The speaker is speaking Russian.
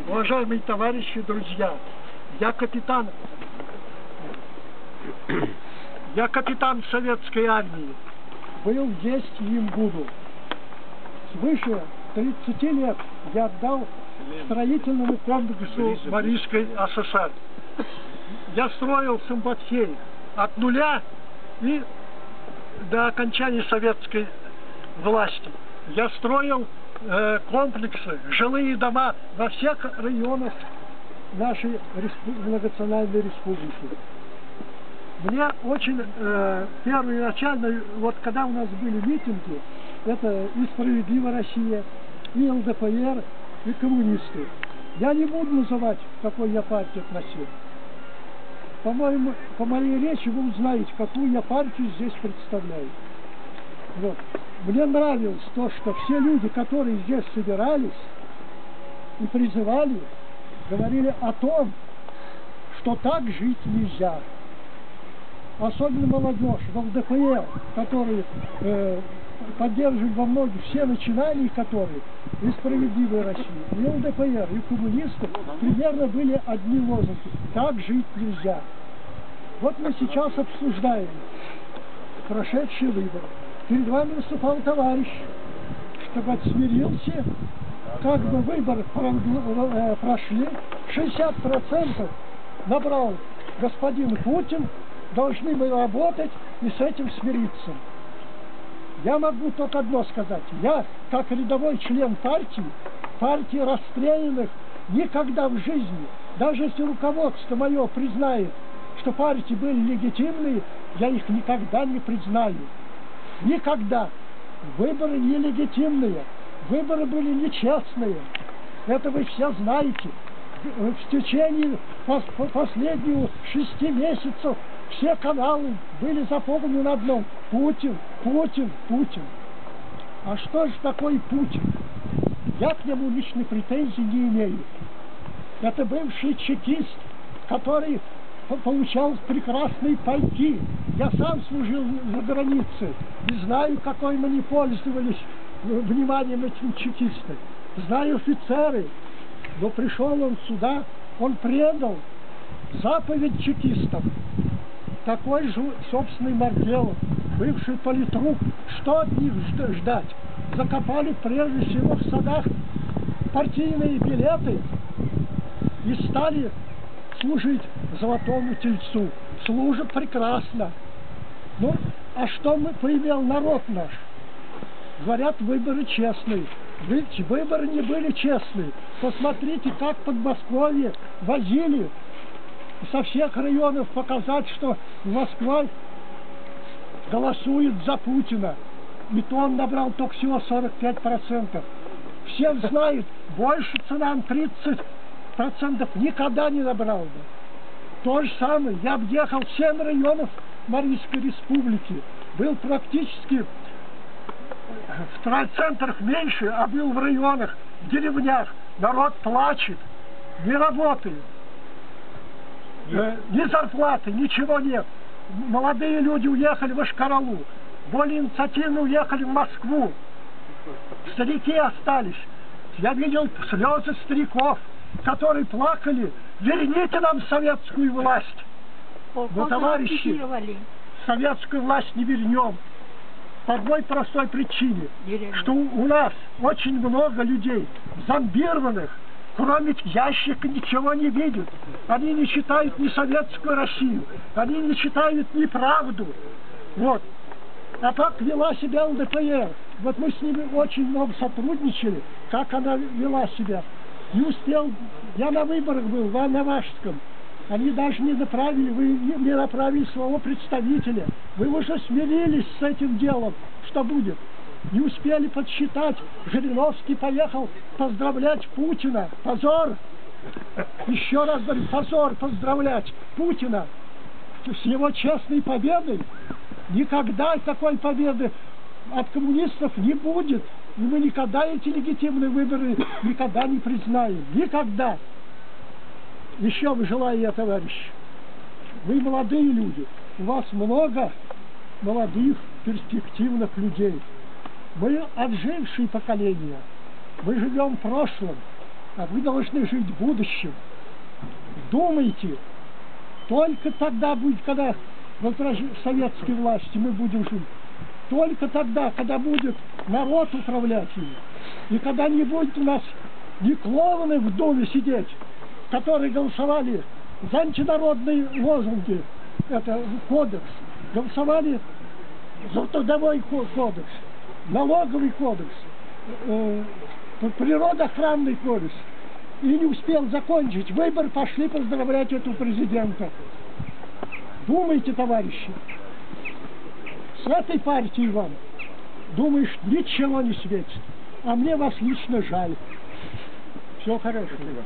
Уважаемые товарищи, друзья, я капитан советской армии, был, есть и им буду. Свыше 30 лет я отдал строительному комплексу Марийской ССР. Я строил Сымбатхей от нуля и до окончания советской власти. Я строил комплексы, жилые дома во всех районах нашей многонациональной республики. Мне очень первоначально, вот когда у нас были митинги, это и «Справедливая Россия», и ЛДПР, и коммунисты. Я не буду называть, какой я партии относил. По-моему, по моей речи вы узнаете, какую я партию здесь представляю. Вот. Мне нравилось то, что все люди, которые здесь собирались и призывали, говорили о том, что так жить нельзя. Особенно молодежь в ЛДПР, которые поддерживают во многих все начинания, которые и «Справедливая Россия», и ЛДПР, и коммунисты, примерно были одни лозунги: так жить нельзя. Вот мы сейчас обсуждаем прошедшие выборы. Перед вами выступал товарищ, чтобы смирился, как бы выборы прошли, 60% набрал господин Путин, должны мы работать и с этим смириться. Я могу только одно сказать. Я, как рядовой член партии расстрелянных, никогда в жизни, даже если руководство мое признает, что партии были легитимные, я их никогда не признаю. Никогда. Выборы нелегитимные, выборы были нечестные. Это вы все знаете. В течение последних 6 месяцев все каналы были заполнены на одном: Путин, Путин, Путин. А что же такое Путин? Я к нему личной претензий не имею. Это бывший чекист, который получал прекрасные пайки. Я сам служил за границей и знаю, какой мы не пользовались вниманием этим чекистам. Знаю офицеры, но пришел он сюда, он предал заповедь чекистов. Такой же собственный Маркелов, бывший политрук. Что от них ждать? Закопали прежде всего в садах партийные билеты и стали служить золотому тельцу. Служат прекрасно. Ну, а что поимел народ наш? Говорят, выборы честные. Выборы не были честные. Посмотрите, как под Москвой возили со всех районов показать, что Москва голосует за Путина. И то он набрал только всего 45%. Все знают, больше цена 30% никогда не набрал бы. То же самое, я объехал 7 районов Марийской республики. Был практически в центрах меньше, а был в районах, в деревнях. Народ плачет, не работает. Ни зарплаты, ничего нет. Молодые люди уехали в Ашкаралу, более инициативно уехали в Москву. Старики остались. Я видел слезы стариков, которые плакали: верните нам советскую власть. Но, товарищи, советскую власть не вернем. По одной простой причине, что у нас очень много людей зомбированных, кроме ящика ничего не видят. Они не читают ни советскую Россию, они не читают ни правду. Вот. А как вела себя ЛДПР? Вот мы с ними очень много сотрудничали, как она вела себя. Не успел, я на выборах был в Навашском. Они даже не направили, вы не направили своего представителя. Вы уже смирились с этим делом, что будет. Не успели подсчитать. Жириновский поехал поздравлять Путина. Позор! Еще раз говорю, позор поздравлять Путина с его честной победой. Никогда такой победы от коммунистов не будет. И мы никогда эти легитимные выборы никогда не признаем. Никогда. Еще желаю я, товарищи. Вы молодые люди. У вас много молодых, перспективных людей. Мы отжившие поколения. Мы живем в прошлом. а вы должны жить будущим. Думайте, только тогда будет, когда советской власти мы будем жить, только тогда, когда будет народ управлять ими, и когда не будет у нас ни клоуны в Думе сидеть, которые голосовали за антинародные лозунги, это кодекс, голосовали за трудовой кодекс, налоговый кодекс, природоохранный кодекс, и не успел закончить выбор, пошли поздравлять этого президента. Думайте, товарищи, с этой партией вам, думаешь, ничего не светит, а мне вас лично жаль. Всего хорошего.